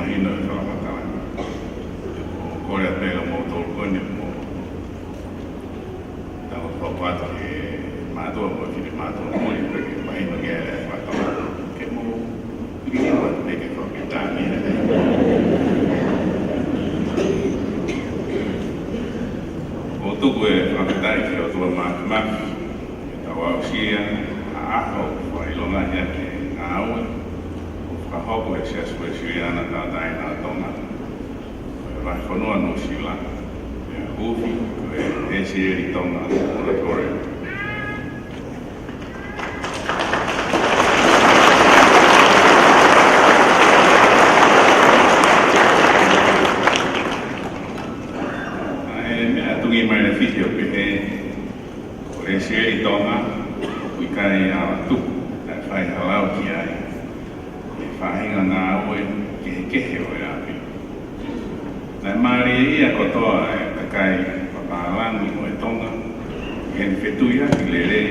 mahina e whakamatala. O kore a pēra mō tōru kone mō tau whapata ke mātua mō kiri mātua mōri peke mahina gēre e whakatala. Ke mō iri wa peke whakitani o tuku e whakatari ki o tua mākumaki e tau au sia a aho whailonga ia ke ngā aue ka hopo e sia sue siriana tā tai nā tonga. E vai whanua no sila. E uwhi e sieri tonga o kore. E mea tungi mai na whiti o pehe o e sieri tonga o i kai a tuku e whai halau ki ai. Whahinga ngā oe ki he kehe o e api. Nai maari ia kotoa e takai papalangi o e tonga, ki heni whetuia ki lere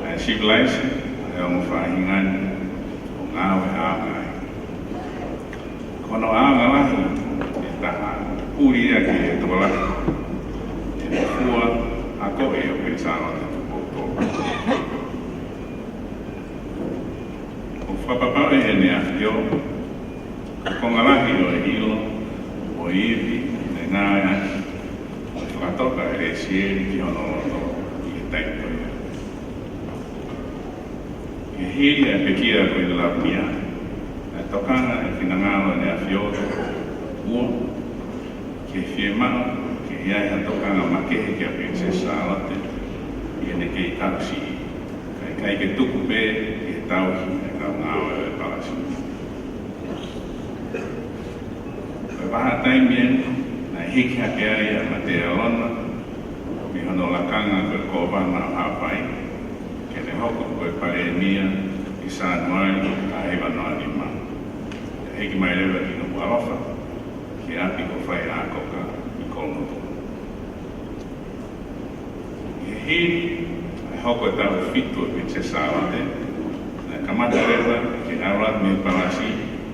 e civilization e o mo whahingani o ngā oe āngai. Kono ānga lahi e taha puri ia ki e tōlaki. E me fua a koe o pensāna te tupoutou. Papapau e hene a whio, ka kongalahi o e hilo, o iwi, e ngāia, o e whakatoka e re sieri ki hono roto i e taitoia. E hiri e pekia koe de la pia, e tokanga e whinangalo ne a whio toko ua, ke whie mao, ke iai a tokanga makehe ki a princesa alote, i ene ke i tausi, kai ke tuku pe, i e tausi, ngāo e palasi. Koe waha taimien, nai hiki hake ai a mate alona, mi hono lakanga koe kōwana o hawhai, ke ne hoko koe pare nia, i sānuari, a hewa noa ni ma. E hiki mai rewa ki no puarofa, ki api ko whai ākoka i kolmoto. I hiri, ai hoko e tau whitu e princesa alate, kamata rewa ki arat me palasi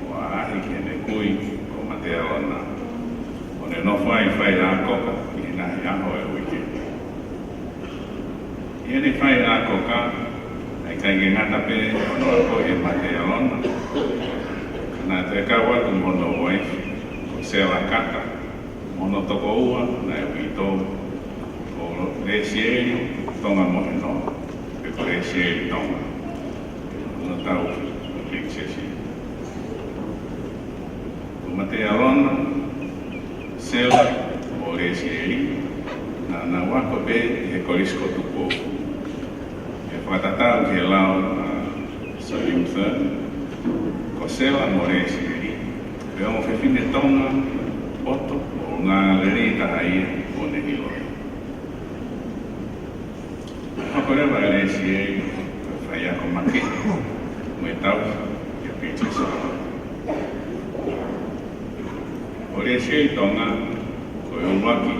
o ahi ki ne kui o matea ona. O ne no whai a koka ki nahi aho e uike. I ene whai a koka ai kai ke ngata pe o no ako e matea ona. Nā te kawatu mono waifi o sela kata mono toko ua na e wito o re sieri tonga mohe no. Pe ko re sieri tonga. No tau o princesi. O matea rona, sela o resieri, na wako be he korisko tupo. E whakatatau ki e lau Salim III, ko sela mo resieri, pe o mo whiwhine tonga, oto o ngā leri taha ia o ne hiloi. Hako rewa resieri, whai ako makehe, me tau ki a princesa. O re sei tonga, ko e uwaki,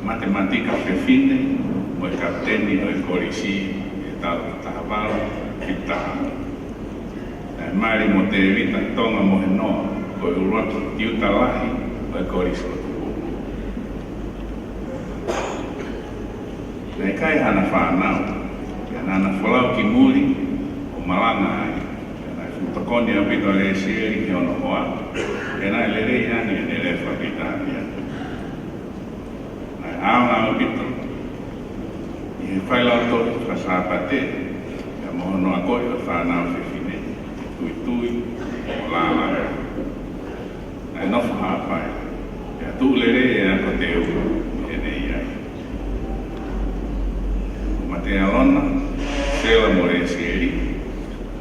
matematika whiwhine, mo e kapteni o e korisi, e tau tahavaro, ki taha. E maari mo te evita tonga mo he noa, ko e uwaki, tiuta lahi, o e korisi o tuku. Nei kai hana whanau, e nana whalau ki muri, o malanga ai. Tokoni a pito le sieri ki ono hoa, e nai le rei ani e ne le whakitania. Nai aunga o pito, i he whailau tori whasāpate, e mohono a koi o whanau whiwhine, tui tui, o lālanga. Nai nofu hāpai, e a tū le rei e ako te ua, e nei ai. O mate alona, sela mo re sieri,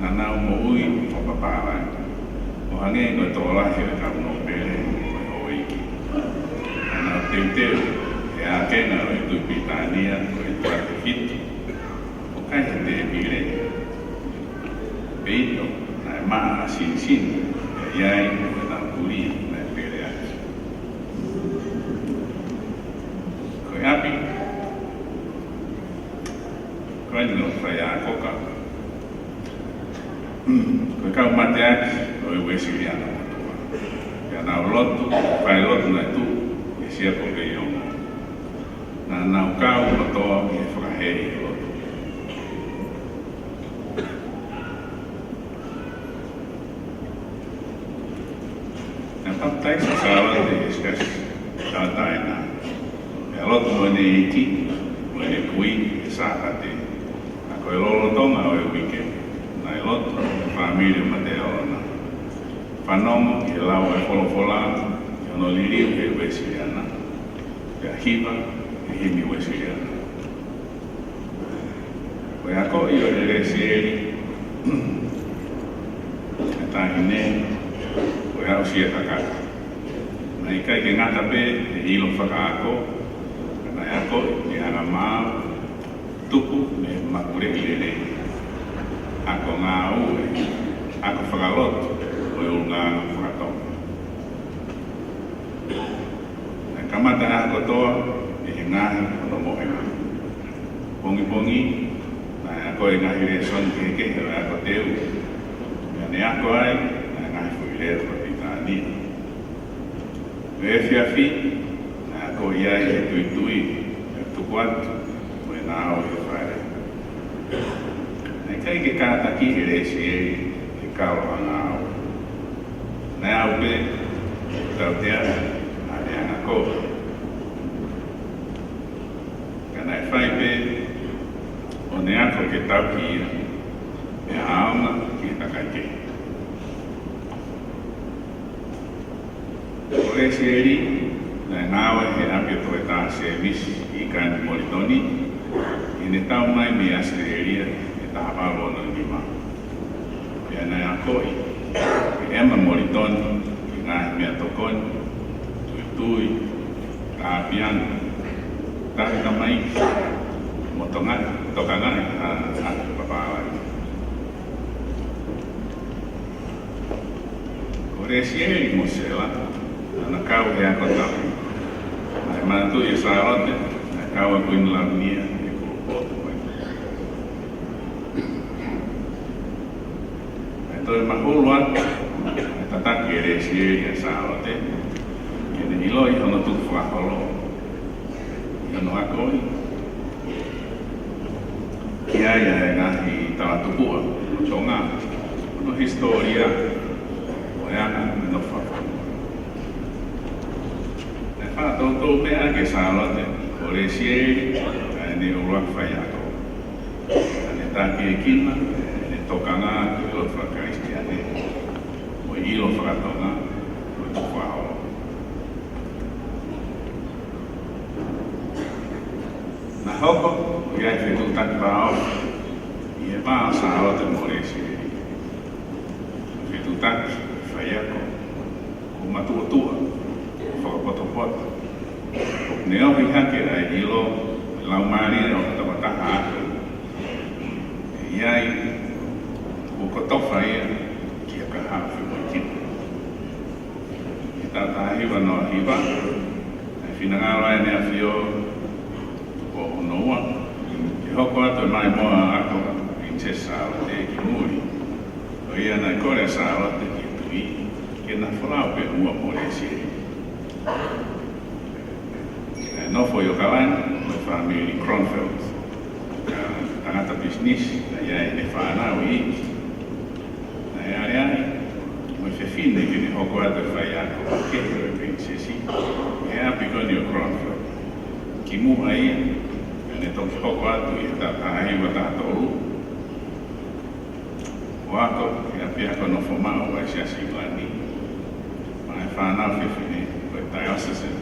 na nau mo ui o paparai. O hange ko tō lahi e kau no pere o iki. Na nau teuteu e a kena o i tui Pitania o i tua te hitu. O kai he te pire. Peito na e maa sin sin e iai o e nau kuri na e pere aki. Ko e api. Ko e no whai a koka. Ko kau mate aki o e wesiriana motua. nau lotu, whai lotu na tu, e sia po ke iongo. Na nau kau matoa e whakaheri e lotu. Na papai sa sawa te eskas tātai nā. E lotu mo ne iti, mo ne kui, e sākate. A koe lolo tonga o e wike. Na e lotu, e whāmiri ma te aona. Whanongo i lau e wholofola, i ono liriu e wesiriana. E ahiva e himi wesiriana. Koe ako i o e resieri, e tahine, koe au sia kakaka. Na i kai ke ngata pe, e ilo whakaako, na e ako i hanga māu, tuku me makure i rere. Ako ngā ue, ako whakalotu, o e unga whakatonga. Na kamata ako toa, e he ngahi ono mohenga. Pongi pongi, na ako e ngahi re son ke ke he ako teu. Mea ne ako ai, na ngahi fui reo pa pitani. E whiawhi, na ako i ai e tui tui, e tuku atu, mo e nāo e whaere. Na kai ke kātaki he resi e, e karoha ngāo. Na au pe, tau te ara, a te anga ko. Kana e whai pe, o ne ako ke tau ki ia, e haonga ki takai ke. O e se eri, na e ngāwe he api to e tā se misi i kāni moritoni, i ne tau mai me a se eria e tā haparo no ni ma. Pea na e a koi, e ema moritoni, i ngāhi mea tokoni, tui tui, tā apiana, tā hita mai, mo toka ngai, a papāwai. Ko re si eri mo se la, na kau he ako tau. Na e manatu i sārote, na kau e kuina launia e kuropoto koe. Na toi mahulu atu, e tataki e resi e i sārote, ke ne ilo i hono tuku whakaholo. I hono akoi. Ki aia e ngahi tawa tupua, no tonga, no historia, o e ana me no whakaholo. Tau mea ke sālote, o re sieri, e ne uruak whai ako. Ne tāki e kina, ne tokanga ku ilo whakaristiane, o ilo whakatonga, o tuku ahoro. Na hoko, o iai whetu taki pāo, i e pāo sālote mo re sieri. Whetu taki, whai ako, o matua tua, whakapoto-poto. Ne ohi hake ai ilo lau maari o katawataha aku. E iai o kotofa ia ki a kahawhi mo tipu. I tātāhiwa no hiwa, e whinangaro ai nea whio o honoua. Ke hoko atu e mai moa ako i te sāwate ki muri. O ia nei kore sāwate ki tui, ke na whalau pe ua mo re siri. No foi o kawan, o family Kronfeld. Tangata business, na ia e whanau i. Na ia ai, mo e whine ki ni hoko atu whai ako, ke o e princesi, e api koni o Kronfeld. Ki mua ia, ne toki hoko atu i ta tahiwa tātoru. O ako, e api ako no whamau ai sia siwani. Ma e whanau whine, o e diocesan.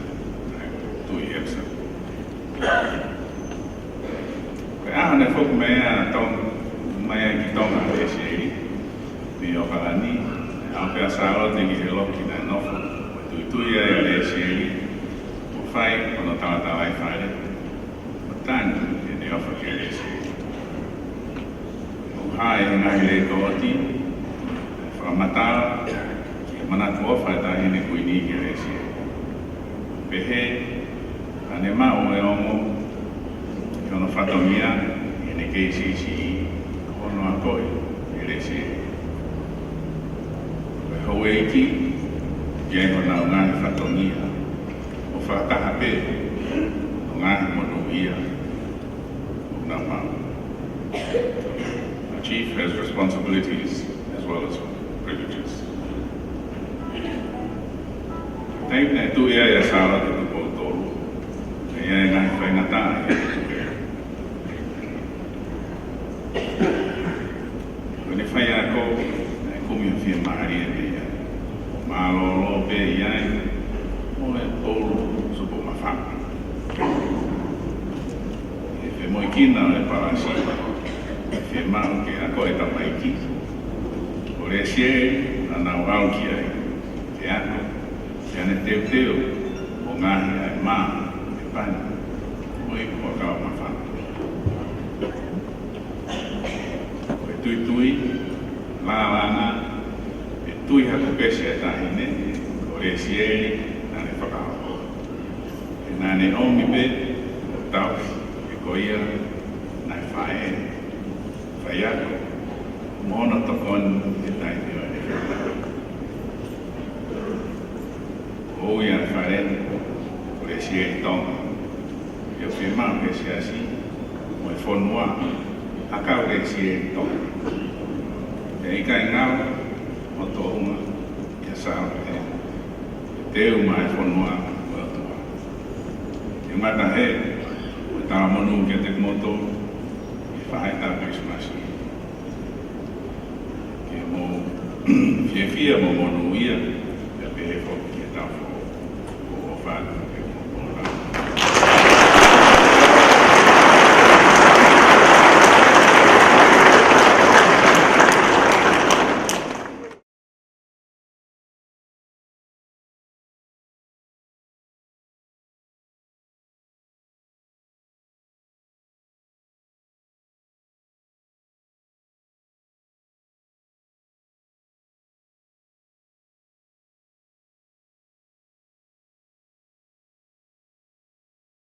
Tui epsa. Koe ahane whoku mea tong mai ki tonga e sieri. Mi o kalani, e aupea sārote ki he loki na nofo. Tui tui e sieri. O whai, ono tawatawai whaere. O tāni, e ne ofa ki e sieri. O hae ngahi le kooti. Whakamatara, ki e manatu ofa e tahine kuini ki e sieri. Pehe, ane mau e omo, i ono whatongia, i ne KCC, ono a koe, i resi. Koe hau e iki, Jengo na ngani whatonia. O whataha pe, o ngani mono ia, o ngā mau. A chief has responsibilities as well as privileges. Tei ne tu ia ia sala te tupo tolu. E ia e ngai whaingata e Kone whai ako, e kumi a whia mahari e me ia. O mālolo pe iai, o e tolu supo mawhaka. E whe moi kina o e parasi, e whe mau ke ako e tamaiki. O re sie, na nau au ki ai, te ako, te ane teo teo, o ngahi ai mā, e pani, moi kua kau mawhaka. Tui tui, la lana, e tui hako pese e tahine, o re sieri, nane whakao. E nane omi pe, o tau, e koia, nai whae, whai ako, mona tokon e taitio e whakao. O ia whae, o re sieri tonga, e o whimau pese asi, mo e whonua, akau re sieri tonga. E ika i ngau, o tō hunga, ia sāo te teu mai whanua o atua. E mata he, o tā monu kia te moto, i whae tā Christmasi. Ke mō whia mo monu ia, ia pehe whoki kia tā whō, o whātu.